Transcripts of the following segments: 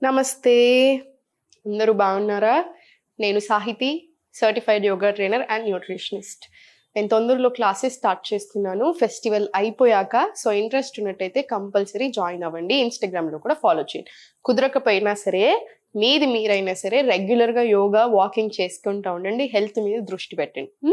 నమస్తే అందరూ బాగున్నారా? నేను Sahithi, certified yoga trainer and nutritionist. నేను తొందరలో క్లాసెస్ స్టార్ట్ చేస్తున్నాను ఫెస్టివల్ అయిపోయాక. సో ఇంట్రెస్ట్ ఉన్నట్టయితే కంపల్సరీ జాయిన్ అవ్వండి. ఇన్స్టాగ్రామ్లో కూడా ఫాలో చేయండి. కుదరకపోయినా సరే మీరైనా సరే రెగ్యులర్గా యోగా వాకింగ్ చేసుకుంటూ ఉండండి. హెల్త్ మీద దృష్టి పెట్టండి.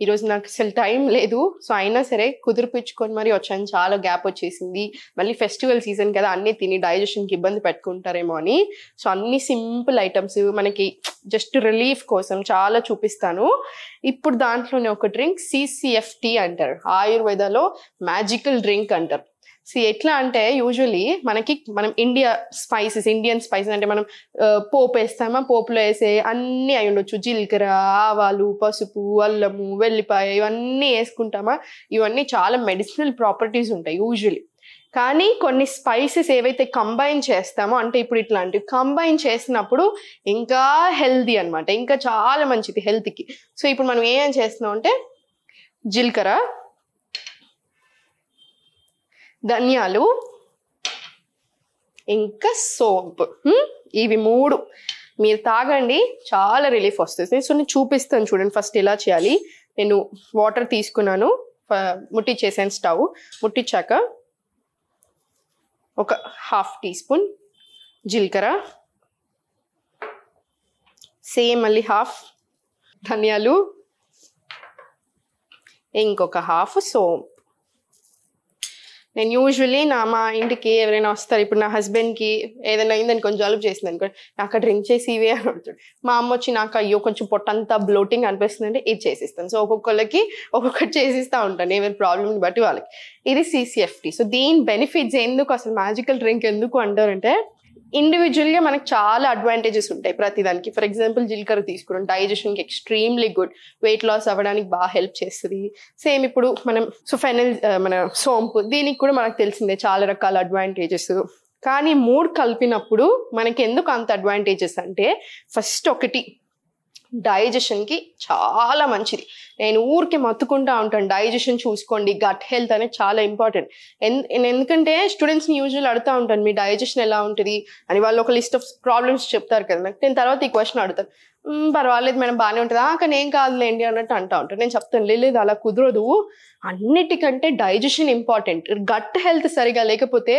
ఈరోజు నాకు అసలు టైం లేదు, సో అయినా సరే కుదిరిపించుకొని మరి వచ్చాను. చాలా గ్యాప్ వచ్చేసింది. మళ్ళీ ఫెస్టివల్ సీజన్ కదా, అన్నీ తిని డైజెషన్కి ఇబ్బంది పెట్టుకుంటారేమో అని. సో అన్ని సింపుల్ ఐటమ్స్ మనకి జస్ట్ రిలీఫ్ కోసం చాలా చూపిస్తాను. ఇప్పుడు దాంట్లోనే ఒక డ్రింక్ CCFT అంటారు, ఆయుర్వేదాలో మ్యాజికల్ డ్రింక్ అంటారు. ఎట్లా అంటే యూజువలీ మనం ఇండియన్ స్పైసెస్ అంటే మనం పోపు వేస్తామా, పోపులో వేసే అన్నీ అయి ఉండొచ్చు. జీలకర్ర, ఆవాలు, పసుపు, అల్లము, వెల్లిపాయ ఇవన్నీ వేసుకుంటామా. ఇవన్నీ చాలా మెడిసినల్ ప్రాపర్టీస్ ఉంటాయి యూజువలీ. కానీ కొన్ని స్పైసెస్ ఏవైతే కంబైన్ చేస్తామో, అంటే ఇప్పుడు ఇట్లాంటివి కంబైన్ చేసినప్పుడు ఇంకా హెల్దీ అనమాట, ఇంకా చాలా మంచిది హెల్త్కి. సో ఇప్పుడు మనం ఏం చేస్తున్నాం అంటే జీలకర్ర, ధనియాలు, ఇంకా సోంపు, ఇవి 3 మీరు తాగండి, చాలా రిలీఫ్ వస్తుంది. సో నేను చూపిస్తాను చూడండి. ఫస్ట్ ఎలా చేయాలి. నేను వాటర్ తీసుకున్నాను, ముట్టించేసాను స్టవ్. ముట్టించాక ఒక 1/2 టీ స్పూన్ జీలకర్ర, సేమ్ మళ్ళీ 1/2 ధనియాలు, ఇంకొక 1/2 సోంపు. నేను యూజువల్లీ మా ఇంటికి ఎవరైనా వస్తారు, ఇప్పుడు నా హస్బెండ్కి ఏదైనా అయిందని కొంచెం జలుబు చేసింది అనుకో, నాకు డ్రింక్ చేసి ఇవే అని అడుగుతాడు. మా అమ్మ వచ్చి నాకు అయ్యో కొంచెం పొట్టంతా బ్లోటింగ్ అనిపిస్తుంది అంటే ఇది చేసిస్తాను. సో ఒక్కొక్కరికి ఒక్కొక్కటి చేసిస్తూ ఉంటాను, ఎవరి ప్రాబ్లమ్ని బట్టి వాళ్ళకి. ఇది CCFT. సో దీని బెనిఫిట్స్ ఎందుకు, అసలు మ్యాజికల్ డ్రింక్ ఎందుకు అంటారంటే, ఇండివిజువల్గా మనకు చాలా అడ్వాంటేజెస్ ఉంటాయి ప్రతిదానికి. ఫర్ ఎగ్జాంపుల్ జీలకర్ర తీసుకున్నాం, డైజెషన్కి ఎక్స్ట్రీమ్లీ గుడ్, వెయిట్ లాస్ అవ్వడానికి బాగా హెల్ప్ చేస్తుంది. సేమ్ ఇప్పుడు మనం ఫెనల్ మన సోంపు, దీనికి కూడా మనకు తెలిసిందే చాలా రకాల అడ్వాంటేజెస్. కానీ 3 కలిపినప్పుడు మనకి ఎందుకు అంత అడ్వాంటేజెస్ అంటే, ఫస్ట్ ఒకటి డైజెషన్కి చాలా మంచిది. నేను ఊరికి మత్తుకుంటా ఉంటాను, డైజెషన్ చూసుకోండి, గట్ హెల్త్ అనేది చాలా ఇంపార్టెంట్. ఎందుకంటే స్టూడెంట్స్ని యూజువల్ అడుగుతూ ఉంటాను, మీ డైజెషన్ ఎలా ఉంటుంది అని. వాళ్ళు ఒక లిస్ట్ ఆఫ్ ప్రాబ్లమ్స్ చెప్తారు కదా నాకు. నేను తర్వాత ఈ క్వశ్చన్ అడుగుతాను, పర్వాలేదు మేడం బాగానే ఉంటుంది, కానీ ఏం కాదులేండి అన్నట్టు అంటూ ఉంటాను. నేను చెప్తాను, లేదు అలా కుదరదు, అన్నిటికంటే డైజెషన్ ఇంపార్టెంట్. గట్ హెల్త్ సరిగా లేకపోతే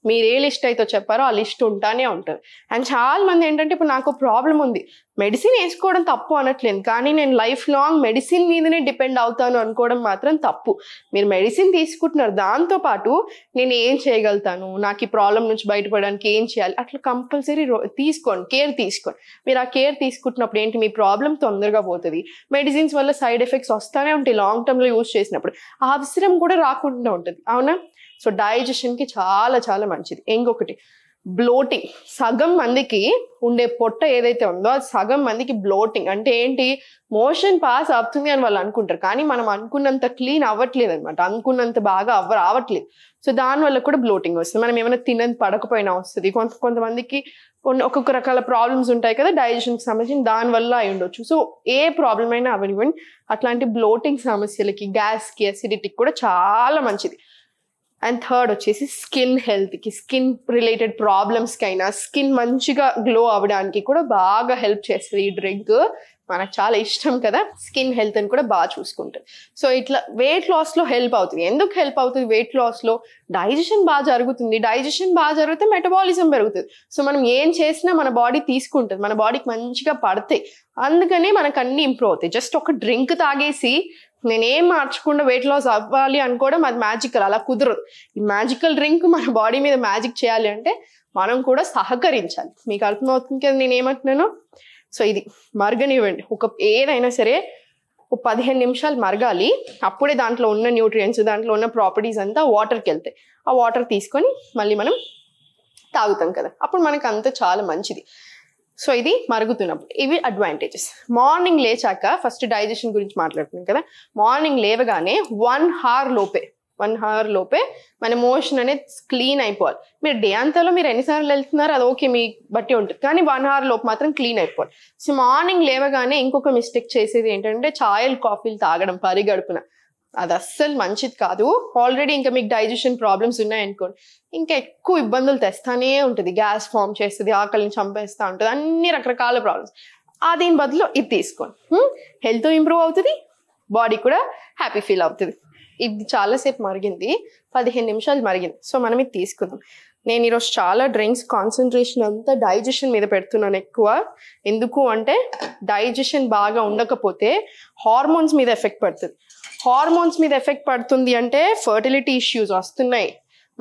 మీరు ఏ లిస్ట్ అయితే చెప్పారో ఆ లిస్ట్ ఉంటానే ఉంటుంది. అండ్ చాలా మంది ఏంటంటే, ఇప్పుడు నాకు ప్రాబ్లం ఉంది, మెడిసిన్ వేసుకోవడం తప్పు అనట్లేదు, కానీ నేను లైఫ్ లాంగ్ మెడిసిన్ మీదనే డిపెండ్ అవుతాను అనుకోవడం మాత్రం తప్పు. మీరు మెడిసిన్ తీసుకుంటున్నారు, దాంతోపాటు నేను ఏం చేయగలుగుతాను, నాకు ఈ ప్రాబ్లం నుంచి బయటపడడానికి ఏం చేయాలి, అట్లా కంపల్సరీ తీసుకోండి, కేర్ తీసుకోండి. మీరు ఆ కేర్ తీసుకుంటున్నప్పుడు ఏంటి, మీ ప్రాబ్లం తొందరగా పోతుంది. మెడిసిన్స్ వల్ల సైడ్ ఎఫెక్ట్స్ వస్తూనే ఉంటాయి లాంగ్ టర్మ్లో యూజ్ చేసినప్పుడు, ఆ అవసరం కూడా రాకుండా ఉంటుంది, అవునా? సో డైజెషన్కి చాలా చాలా మంచిది. ఇంకొకటి బ్లోటింగ్. సగం మందికి ఉండే పొట్ట ఏదైతే ఉందో అది సగం మందికి బ్లోటింగ్ అంటే ఏంటి, మోషన్ పాస్ అవుతుంది అని వాళ్ళు అనుకుంటారు, కానీ మనం అనుకున్నంత క్లీన్ అవ్వట్లేదు అనమాట, అనుకున్నంత బాగా రావట్లేదు. సో దానివల్ల కూడా బ్లోటింగ్ వస్తుంది. మనం ఏమైనా తినని పడకపోయినా వస్తుంది. కొంతమందికి ఒక్కొక్క రకాల ప్రాబ్లమ్స్ ఉంటాయి కదా డైజెషన్కి సంబంధించి, దానివల్ల అయి ఉండొచ్చు. సో ఏ ప్రాబ్లం అయినా అవనివ్వండి, అట్లాంటి బ్లోటింగ్ సమస్యలకి, గ్యాస్కి, అసిడిటీకి కూడా చాలా మంచిది. అండ్ థర్డ్ వచ్చేసి స్కిన్ హెల్త్కి, స్కిన్ రిలేటెడ్ ప్రాబ్లమ్స్కి అయినా, స్కిన్ మంచిగా గ్లో అవ్వడానికి కూడా బాగా హెల్ప్ చేస్తుంది ఈ డ్రింక్. మనకు చాలా ఇష్టం కదా స్కిన్ హెల్త్ అని కూడా బాగా చూసుకుంటుంది. సో ఇట్లా వెయిట్ లాస్లో హెల్ప్ అవుతుంది. ఎందుకు హెల్ప్ అవుతుంది వెయిట్ లాస్లో? డైజెషన్ బాగా జరుగుతుంది, డైజెషన్ బాగా జరిగితే మెటబాలిజం పెరుగుతుంది. సో మనం ఏం చేసినా మన బాడీ తీసుకుంటుంది, మన బాడీకి మంచిగా పడతాయి, అందుకనే మనకు అన్ని ఇంప్రూవ్ అవుతాయి. జస్ట్ ఒక డ్రింక్ తాగేసి నేనేం మార్చకుండా వెయిట్ లాస్ అవ్వాలి అనుకోవడం అది మ్యాజికల్, అలా కుదరదు. ఈ మ్యాజికల్ డ్రింక్ మన బాడీ మీద మ్యాజిక్ చేయాలి అంటే మనం కూడా సహకరించాలి. మీకు అర్థమవుతుంది కదా నేను ఏమంటున్నాను? సో ఇది మరగనివ్వండి, ఏదైనా సరే 15 నిమిషాలు మరగాలి. అప్పుడే దాంట్లో ఉన్న న్యూట్రియంట్స్, దాంట్లో ఉన్న ప్రాపర్టీస్ అంతా వాటర్కి వెళ్తాయి. ఆ వాటర్ తీసుకొని మళ్ళీ మనం తాగుతాం కదా, అప్పుడు మనకు అంతా చాలా మంచిది. సో ఇది మరుగుతున్నప్పుడు ఇవి అడ్వాంటేజెస్. మార్నింగ్ లేచాక ఫస్ట్ డైజెషన్ గురించి మాట్లాడుతున్నాం కదా, మార్నింగ్ లేవగానే 1 అవర్ లోపే మన మోషన్ అనేది క్లీన్ అయిపోవాలి. మీరు డే అంతాలో మీరు ఎన్నిసార్లు వెళ్తున్నారు అది ఓకే, మీ బట్టి ఉంటుంది, కానీ 1 అవర్ లోపు మాత్రం క్లీన్ అయిపోవాలి. సో మార్నింగ్ లేవగానే ఇంకొక మిస్టేక్ చేసేది ఏంటంటే, చాయలు కాఫీలు తాగడం పరిగడుపున. అది అస్సలు మంచిది కాదు. ఆల్రెడీ ఇంకా మీకు డైజెషన్ ప్రాబ్లమ్స్ ఉన్నాయనుకోండి, ఇంకా ఎక్కువ ఇబ్బందులు తెస్తానే ఉంటుంది. గ్యాస్ ఫామ్ చేస్తుంది, ఆకలిని చంపేస్తూ ఉంటుంది, అన్ని రకరకాల ప్రాబ్లమ్స్. దీని బదులు ఇది తీసుకోండి, హెల్త్ ఇంప్రూవ్ అవుతుంది, బాడీ కూడా హ్యాపీ ఫీల్ అవుతుంది. ఇది చాలాసేపు మరిగింది, 15 నిమిషాలు మరిగింది. సో మనం ఇది తీసుకుందాం. నేను ఈరోజు చాలా డ్రింక్స్ కాన్సన్ట్రేషన్ అంతా డైజెషన్ మీద పెడుతున్నాను ఎక్కువ. ఎందుకు అంటే డైజెషన్ బాగా ఉండకపోతే హార్మోన్స్ మీద ఎఫెక్ట్ పడుతుంది. హార్మోన్స్ మీద ఎఫెక్ట్ పడుతుంది అంటే ఫర్టిలిటీ ఇష్యూస్ వస్తున్నాయి,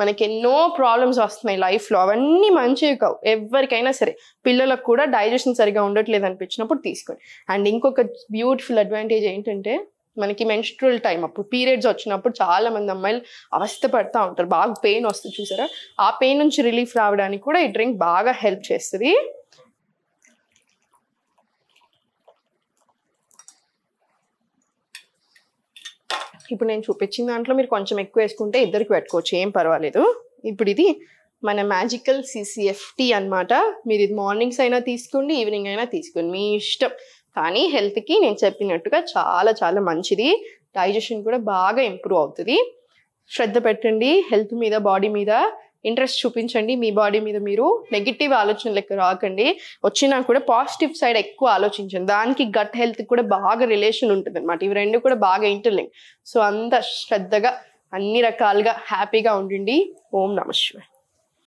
మనకి ఎన్నో ప్రాబ్లమ్స్ వస్తున్నాయి లైఫ్లో. అవన్నీ మంచివి కావు ఎవరికైనా సరే. పిల్లలకు కూడా డైజెషన్ సరిగా ఉండట్లేదు అనిపించినప్పుడు తీసుకోండి. అండ్ ఇంకొక బ్యూటిఫుల్ అడ్వాంటేజ్ ఏంటంటే మనకి మెన్స్ట్రువల్ టైం అప్పుడు పీరియడ్స్ వచ్చినప్పుడు చాలా మంది అమ్మాయిలు అవస్థ పడుతూ ఉంటారు, బాగా పెయిన్ వస్తుంది చూసారా, ఆ పెయిన్ నుంచి రిలీఫ్ రావడానికి కూడా ఈ డ్రింక్ బాగా హెల్ప్ చేస్తుంది. ఇప్పుడు నేను చూపించిన దాంట్లో మీరు కొంచెం ఎక్కువ వేసుకుంటే ఇద్దరికి పెట్టుకోవచ్చు, ఏం పర్వాలేదు. ఇప్పుడు ఇది మన మ్యాజికల్ CCFT అనమాట. మీరు ఇది మార్నింగ్స్ అయినా తీసుకోండి, ఈవినింగ్ అయినా తీసుకోండి, మీ ఇష్టం. కానీ హెల్త్కి నేను చెప్పినట్టుగా చాలా చాలా మంచిది. డైజెషన్ కూడా బాగా ఇంప్రూవ్ అవుతుంది. శ్రద్ధ పెట్టండి హెల్త్ మీద, బాడీ మీద ఇంట్రెస్ట్ చూపించండి. మీ బాడీ మీద మీరు నెగిటివ్ ఆలోచనలకు రాకండి, వచ్చినా కూడా పాజిటివ్ సైడ్ ఎక్కువ ఆలోచించండి. దానికి గట్ హెల్త్ కూడా బాగా రిలేషన్ ఉంటుంది అనమాట. ఇవి రెండు కూడా బాగా ఇంటర్లింక్. సో అంత శ్రద్ధగా అన్ని రకాలుగా హ్యాపీగా ఉండండి. ఓం నమః శివాయ.